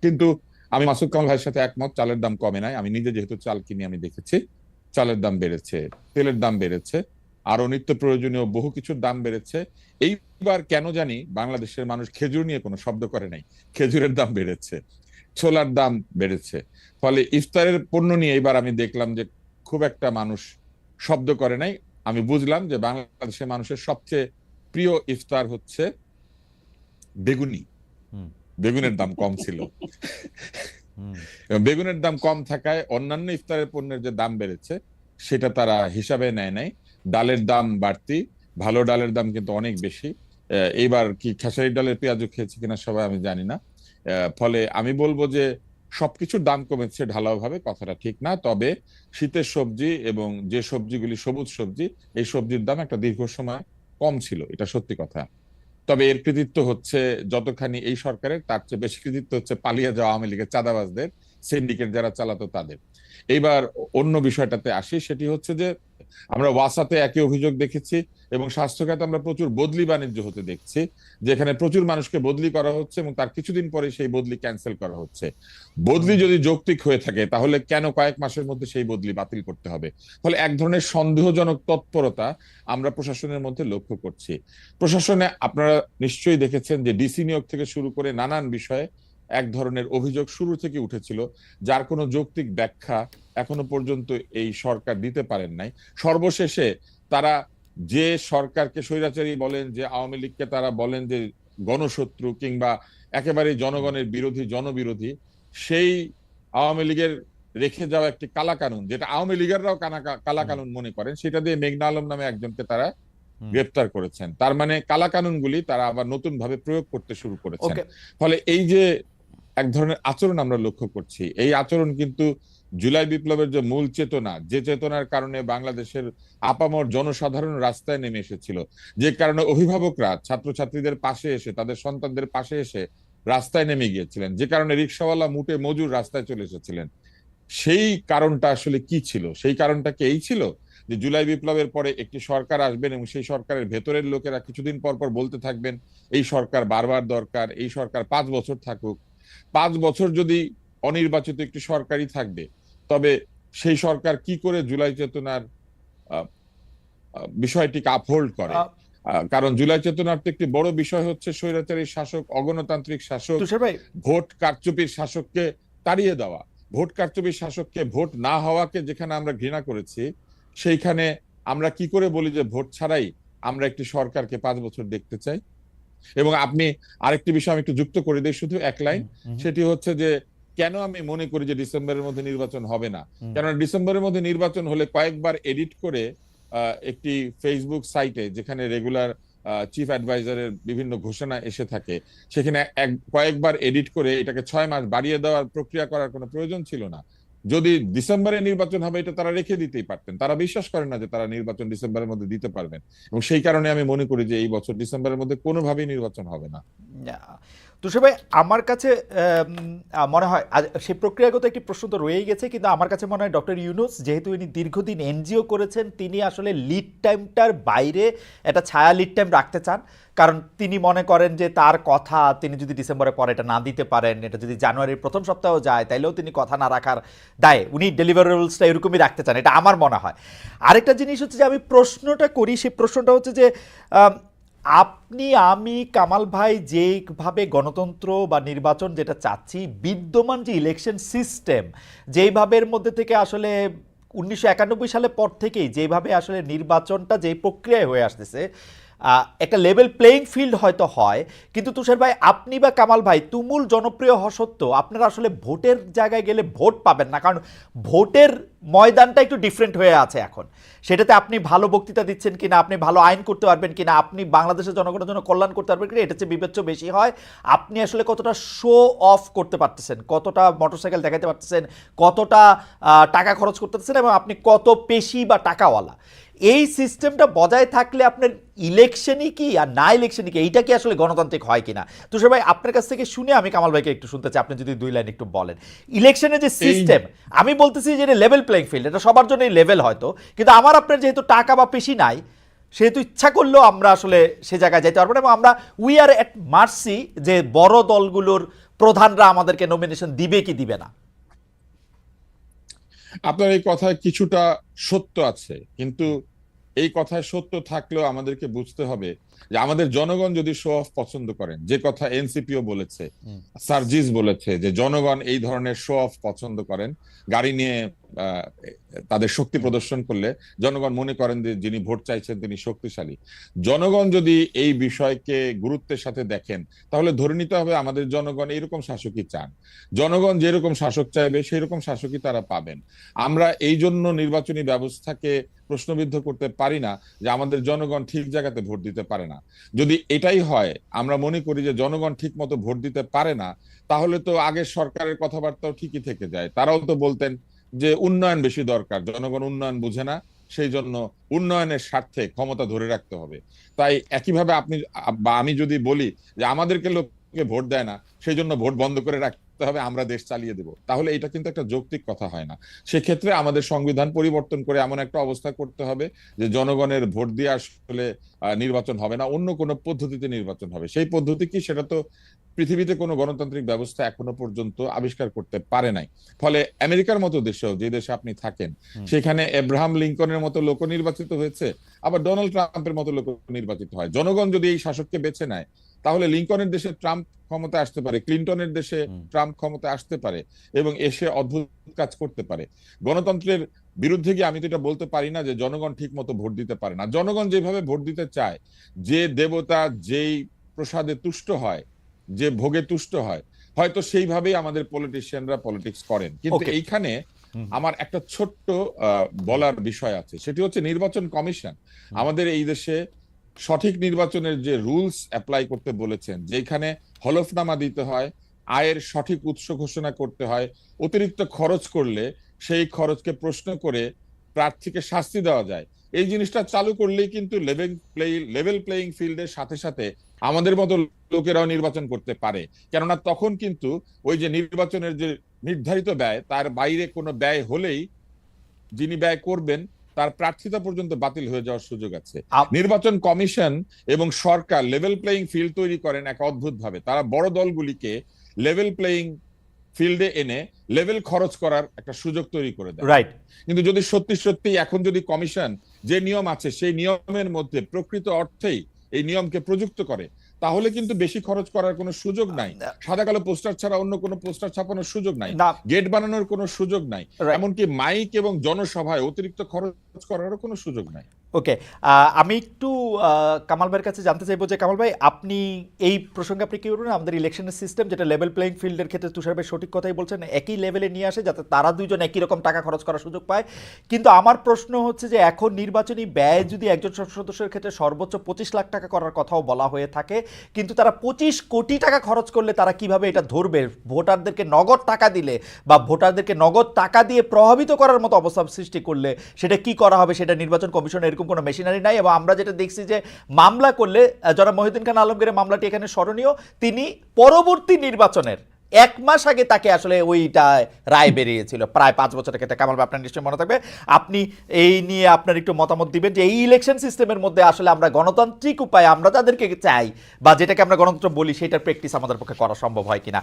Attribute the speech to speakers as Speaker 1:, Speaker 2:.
Speaker 1: কিন্তু আমি মাসুদ কামাল ভাইয়ের সাথে একমত, চালের দাম কমে নাই। আমি নিজে যেহেতু চাল কিনি আমি দেখেছি চালের দাম বেড়েছে, তেলের দাম বেড়েছে, আরো নিত্য প্রয়োজনীয় বহু কিছুর দাম বেড়েছে। এইবার কেন জানি বাংলাদেশের মানুষ খেজুর নিয়ে কোনো শব্দ করে নাই, খেজুরের দাম বেড়েছে, ছোলার দাম বেড়েছে। ফলে ইফতারের পণ্য নিয়ে এবার আমি দেখলাম যে খুব একটা মানুষ শব্দ করে নাই। আমি বুঝলাম যে বাংলাদেশের মানুষের সবচেয়ে প্রিয় ইফতার হচ্ছে বেগুনি।
Speaker 2: হুম।
Speaker 1: বেগুনের দাম কম ছিল।
Speaker 2: হুম।
Speaker 1: এবং বেগুনের দাম কম থাকায় অন্যান্য ইফতারের পণ্যের যে দাম বেড়েছে সেটা তারা হিসাবে নেয় নাই। ডালের দাম বাড়তি, ভালো ডালের দাম কিন্তু অনেক বেশি। এইবার কি খেসারি ডালের পেঁয়াজও খেয়েছে কিনা সবাই আমি জানি না। ফলে আমি বলবো যে সবকিছুর দাম কমেছে ঢালাও ভাবে, কথাটা ঠিক না। তবে শীতের সবজি এবং যে সবজিগুলি সবুজ সবজি, এই সবজির দাম একটা দীর্ঘ সময় কম ছিল, এটা সত্যি কথা। তবে এর কৃতিত্ব হচ্ছে যতখানি এই সরকারের, তার চেয়ে বেশি কৃতিত্ব হচ্ছে পালিয়ে যাওয়া আওয়ামী লীগের চাঁদাবাজদের, সিন্ডিকেট যারা চালাতো তাদের। এইবার অন্য বিষয়টাতে আসি, সেটি হচ্ছে যে আমরা ওয়াসাতে একই অভিযোগ দেখেছি এবং স্বাস্থ্য খাতে আমরা প্রচুর বদলি বাণিজ্য হতে দেখছি, যেখানে প্রচুর মানুষকে বদলি করা হচ্ছে এবং তার কিছুদিন পরে সেই বদলি ক্যান্সেল করা হচ্ছে। বদলি
Speaker 2: হুম।
Speaker 1: যদি যৌক্তিক হয়ে থাকে তাহলে কেন কয়েক মাসের মধ্যে সেই বদলি বাতিল করতে হবে? ফলে এক ধরনের সন্দেহজনক তৎপরতা আমরা প্রশাসনের মধ্যে লক্ষ্য করছি। প্রশাসনে আপনারা নিশ্চয়ই দেখেছেন যে ডিসি নিয়োগ থেকে শুরু করে নানান বিষয়ে এক ধরনের অভিযোগ শুরু থেকে উঠেছিল, যার কোনো যৌক্তিক ব্যাখ্যা এখনো পর্যন্ত এই সরকার দিতে পারেন নাই। সর্বশেষে তারা যে সরকারকে স্বৈরাচারী বলেন, যে আওয়ামী লীগকে তারা বলেন যে গণশত্রু কিংবা একেবারে জনগণের বিরোধী, জনবিরোধী, সেই আওয়ামী লীগের রেখে যাওয়া একটি কালা কানুন, যেটা আওয়ামী লীগেররাও কালা
Speaker 2: হুম।
Speaker 1: কানুন মনে করেন, সেটা দিয়ে মেঘনা আলম নামে একজনকে তারা
Speaker 2: হুম।
Speaker 1: গ্রেপ্তার করেছেন। তার মানে কালা কানুনগুলি তারা আবার নতুন ভাবে প্রয়োগ করতে শুরু করেছেন।
Speaker 2: ওকে।
Speaker 1: ফলে এই যে এক ধরনের আচরণ আমরা লক্ষ্য করছি, এই আচরণ কিন্তু জুলাই বিপ্লবের যে মূল চেতনা, যে চেতনার কারণে বাংলাদেশের আপামর জনসাধারণ রাস্তায় নেমে এসেছিল, যে কারণে অভিভাবকরা ছাত্রছাত্রীদের পাশে এসে, তাদের সন্তানদের পাশে এসে রাস্তায় নেমে গিয়েছিলেন, যে কারণে রিক্সাওয়ালা মুটে মজুর রাস্তায় চলে এসেছিলেন, সেই কারণটা আসলে কি ছিল? সেই কারণটা কি এই ছিল যে জুলাই বিপ্লবের পরে একটি সরকার আসবেন এবং সেই সরকারের ভেতরের লোকেরা কিছুদিন পর পর বলতে থাকবেন এই সরকার বারবার দরকার, এই সরকার 5 বছর থাকুক। 5 বছর যদি অনির্বাচিত একটি সরকারই থাকবে, তবে সেই সরকার কি করে জুলাই চেতনার আহ, বিষয়টিকে আপহোল্ড করে?
Speaker 2: আহ,
Speaker 1: কারণ জুলাই চেতনার তো একটি বড় বিষয় হচ্ছে স্বৈরাচারী শাসক, অগণতান্ত্রিক শাসক,
Speaker 2: তুষার ভাই।
Speaker 1: ভোট কারচুপির শাসককে তাড়িয়ে দেওয়া। ভোট কারচুপির শাসককে, ভোট না হওয়াকে যেখানে আমরা ঘৃণা করেছি, সেইখানে আমরা কি করে বলি যে ভোট ছাড়াই আমরা একটি সরকারকে 5 বছর দেখতে চাই? এবং আপনি আরেকটি বিষয় আমি একটু যুক্ত করে দিই, শুধু এক লাইন।
Speaker 2: হুম। হুম।
Speaker 1: সেটি হচ্ছে যে কেন আমি মনে করি যে ডিসেম্বরের মধ্যে নির্বাচন হবে না।
Speaker 2: হুম।
Speaker 1: কেননা ডিসেম্বরের মধ্যে নির্বাচন হলে কয়েকবার এডিট করে একটি ফেসবুক সাইটে, যেখানে রেগুলার চিফ অ্যাডভাইজারের বিভিন্ন ঘোষণা এসে থাকে, সেখানে কয়েকবার এডিট করে এটাকে 6 মাস বাড়িয়ে দেওয়ার প্রক্রিয়া করার কোনো প্রয়োজন ছিল না। যদি ডিসেম্বরে নির্বাচন হবে এটা তারা রেখে দিতেই পারতেন। তারা বিশ্বাস করেন না যে তারা নির্বাচন ডিসেম্বরের মধ্যে দিতে পারবেন, এবং সেই কারণে আমি মনে করি যে এই বছর ডিসেম্বরের মধ্যে কোনোভাবেই নির্বাচন হবে না।
Speaker 2: না, তুষার ভাই, আমার কাছে মনে হয় সেই প্রক্রিয়াগত একটি প্রশ্ন তো রয়েই গেছে, কিন্তু আমার কাছে মনে হয় ডক্টর ইউনূস যেহেতু ইনি দীর্ঘদিন এনজিও করেছেন, তিনি আসলে লিড টাইমটার বাইরে একটা ছায়া লিড টাইম রাখতে চান। কারণ তিনি মনে করেন যে তার কথা তিনি যদি ডিসেম্বরের পরে এটা না দিতে পারেন, এটা যদি জানুয়ারির প্রথম সপ্তাহ যায়, তাইলেও তিনি কথা না রাখার দায় উনি ডেলিভারেবলসটা এরকমই রাখতে চান, এটা আমার মনে হয়। আরেকটা জিনিস হচ্ছে যে আমি প্রশ্নটা করি, সেই প্রশ্নটা হচ্ছে যে আপনি, আমি, কামাল ভাই যেভাবে গণতন্ত্র বা নির্বাচন যেটা চাচ্ছি, বিদ্যমান যে ইলেকশন সিস্টেম যেইভাবের মধ্যে থেকে আসলে 1991 সালের পর থেকেই যেভাবে আসলে নির্বাচনটা যেই প্রক্রিয়ায় হয়ে আসতেছে, একটা লেভেল প্লেইং ফিল্ড হয়তো হয়, কিন্তু তুষার ভাই আপনি বা কামাল ভাই তুমুল জনপ্রিয় হওয়া সত্ত্বেও আপনারা আসলে ভোটের জায়গায় গেলে ভোট পাবেন না, কারণ ভোটের ময়দানটা একটু ডিফারেন্ট হয়ে আছে এখন। সেটাতে আপনি ভালো বক্তৃতা দিচ্ছেন কিনা, আপনি ভালো আইন করতে পারবেন কিনা, আপনি বাংলাদেশের জনগণের জন্য কল্যাণ করতে পারবেন কিনা, এটা হচ্ছে বিবেচ্য বেশি হয়। আপনি আসলে কতটা শো অফ করতে পারতেছেন, কতটা মোটরসাইকেল দেখাতে পারতেছেন, কতটা টাকা খরচ করতে পারতেছেন, এবং আপনি কত পেশি বা টাকাওয়ালা। এই সিস্টেমটা বজায় থাকলে আপনার ইলেকশনই কি আর না ইলেকশনই কি, এইটা কি আসলে গণতান্ত্রিক হয় কিনা? তুষার ভাই আপনার কাছ থেকে শুনে আমি কামাল ভাইকে একটু শুনতে চাই, আপনি যদি 2 লাইন একটু বলেন। ইলেকশনের যে
Speaker 1: এই
Speaker 2: সিস্টেম, আমি বলতেছি যে এটা লেভেল প্লেইং ফিল্ড, এটা সবার জন্যই লেভেল হয়তো, কিন্তু আমার আপনার যেহেতু টাকা বা পেশি নাই, সেহেতু ইচ্ছা করলেও আমরা আসলে সে জায়গায় যেতে পারবো না, এবং আমরা উই আর এট মার্সি যে বড় দলগুলোর প্রধানরা আমাদেরকে নমিনেশন দিবে কি দিবে না?
Speaker 1: আপনার এই কথায় কিছুটা সত্য আছে, কিন্তু এই কথায় সত্য থাকলেও আমাদেরকে বুঝতে হবে যে আমাদের জনগণ যদি শো অফ পছন্দ করেন, যে কথা এনসিপিও বলেছে, সার্জিস বলেছে যে জনগণ এই ধরনের শো অফ পছন্দ করেন, গাড়ি নিয়ে আহ, তাদের শক্তি প্রদর্শন করলে জনগণ মনে করেন যে যিনি ভোট চাইছেন তিনি শক্তিশালী। জনগণ যদি এই বিষয়কে গুরুত্বের সাথে দেখেন, তাহলে ধরে নিতে হবে আমাদের জনগণ এরকম শাসকই চান। জনগণ যেরকম শাসক চাইবে সেই রকম শাসকই তারা পাবেন। আমরা এই জন্য নির্বাচনী ব্যবস্থাকে প্রশ্নবিদ্ধ করতে পারি না যে আমাদের জনগণ ঠিক জায়গাতে ভোট দিতে পারে না। যদি এটাই হয়, আমরা মনে করি যে জনগণ ঠিক মতো ভোট দিতে পারে না, তাহলে তো আগের সরকারের কথাবার্তাও ঠিকই থেকে যায়। তারাও তো বলতেন যে উন্নয়ন বেশি দরকার, জনগণ উন্নয়ন বুঝে না, সেই জন্য উন্নয়নের স্বার্থে ক্ষমতা ধরে রাখতে হবে। তাই একইভাবে আপনি বা আমি যদি বলি যে আমাদেরকে লোকে ভোট দেয় না, সেই জন্য ভোট বন্ধ করে রাখতে হবে, আমরা দেশ চালিয়ে দেব, তাহলে এটা কিন্তু একটা যৌক্তিক কথা হয় না। সেক্ষেত্রে আমাদের সংবিধান পরিবর্তন করে এমন একটা অবস্থা করতে হবে যে জনগণের ভোট দিয়ে আসলে নির্বাচন হবে না, অন্য কোনো পদ্ধতিতে নির্বাচন হবে। সেই পদ্ধতি কি, সেটা তো পৃথিবীতে কোনো গণতান্ত্রিক ব্যবস্থা এখনো পর্যন্ত আবিষ্কার করতে পারে নাই। ফলে আমেরিকার মতো দেশেও, যে দেশে আপনি থাকেন, সেখানে এব্রাহাম লিঙ্কনের মতো লোক নির্বাচিত হয়েছে, আবার ডোনাল্ড ট্রাম্পের মতো লোক নির্বাচিত হয়। জনগণ যদি এই শাসককে বেছে নেয়, তাহলে লিঙ্কনের দেশে ট্রাম্প ক্ষমতা আসতে পারে, ক্লিন্টনের দেশে ট্রাম্প ক্ষমতা আসতে পারে, এবং এসে অদ্ভুত কাজ করতে পারে। গণতন্ত্রের বিরুদ্ধে গিয়ে আমি তো এটা বলতে পারি না যে জনগণ ঠিক মতো ভোট দিতে পারে না। জনগণ যেভাবে ভোট দিতে চায়, যে দেবতা যেই প্রসাদে তুষ্ট হয়, যে ভোগে তুষ্ট হয়, হয়তো সেইভাবেই আমাদের পলিটিশিয়ানরা পলিটিক্স করেন। কিন্তু
Speaker 2: ওকে।
Speaker 1: এইখানে আমার একটা ছোট্ট বলার বিষয় আছে, সেটি হচ্ছে নির্বাচন কমিশন আমাদের এই দেশে সঠিক নির্বাচনের যে রুলস অ্যাপ্লাই করতে বলেছেন, যেখানে হলফনামা দিতে হয়, আয়ের সঠিক উৎস ঘোষণা করতে হয়, অতিরিক্ত খরচ করলে সেই খরচকে প্রশ্ন করে প্রার্থীকে শাস্তি দেওয়া যায়, এই জিনিসটা চালু করলেই কিন্তু লেভেল প্লেইং ফিল্ডের সাথে সাথে আমাদের মতো লোকেরাও নির্বাচন করতে পারে। কেননা তখন কিন্তু ওই যে নির্বাচনের যে নির্ধারিত ব্যয়, তার বাইরে কোনো ব্যয় হলেই যিনি ব্যয় করবেন তার প্রার্থিতা পর্যন্ত বাতিল হয়ে যাওয়ার সুযোগ আছে। নির্বাচন কমিশন এবং সরকার লেভেল প্লেইং ফিল্ড তৈরি করেন এক অদ্ভুত ভাবে। তারা বড় দলগুলিকে লেভেল প্লেইং ফিল্ডে এনে লেভেল খরচ করার একটা সুযোগ তৈরি করে দেয়।
Speaker 2: রাইট।
Speaker 1: কিন্তু যদি সত্যি সত্যি এখন যদি কমিশন যে নিয়ম আছে সেই নিয়মের মধ্যে প্রকৃত অর্থেই এই নিয়মকে প্রযুক্ত করে, তাহলে কিন্তু বেশি খরচ করার কোনো সুযোগ নাই। সাদা কালো পোস্টার ছাড়া অন্য কোনো পোস্টার ছাপানোর সুযোগ নাই, গেট বানানোর কোনো সুযোগ নাই, এমনকি মাইক এবং জনসভায় অতিরিক্ত খরচ করারও কোনো সুযোগ নাই।
Speaker 2: ওকে, আমি একটু কামাল ভাইয়ের কাছে জানতে চাইবো যে কামাল ভাই, আপনি এই প্রসঙ্গে আপনি কি বলবেন? আমাদের ইলেকশনের সিস্টেম যেটা লেভেল প্লেইং ফিল্ডের ক্ষেত্রে তুষার ভাই সঠিক কথাই বলছেন, একই লেভেলে নিয়ে আসে যাতে তারা দুইজন একই রকম টাকা খরচ করার সুযোগ পায়। কিন্তু আমার প্রশ্ন হচ্ছে যে এখন নির্বাচনী ব্যয় যদি একজন সংসদ সদস্যের ক্ষেত্রে সর্বোচ্চ 25 লাখ টাকা করার কথাও বলা হয়ে থাকে, কিন্তু তারা 25 কোটি টাকা খরচ করলে তারা কিভাবে এটা ধরবে? ভোটারদেরকে নগদ টাকা দিলে বা ভোটারদেরকে নগদ টাকা দিয়ে প্রভাবিত করার মতো অবস্থা সৃষ্টি করলে সেটা কি করা হবে? সেটা নির্বাচন কমিশনের এরকম কোনো মেশিনারি নাই। এবং আমরা যেটা দেখছি যে মামলা করলে, জনাব মহিউদ্দিন খান আলমগীরের মামলাটি এখানে স্মরণীয়, তিনি পরবর্তী নির্বাচনের 1 মাস আগে তাকে আসলে ওইটা রায় বেরিয়েছিল, প্রায় 5 বছরের ক্ষেত্রে। কামাল ভাই, আপনার নিশ্চয়ই মনে থাকবে, আপনি এই নিয়ে আপনার একটু মতামত দিবেন যে এই ইলেকশন সিস্টেমের মধ্যে আসলে আমরা গণতান্ত্রিক উপায়ে আমরা যাদেরকে চাই বা যেটাকে আমরা গণতন্ত্র বলি সেটার প্র্যাকটিস আমাদের পক্ষে করা সম্ভব হয় কিনা।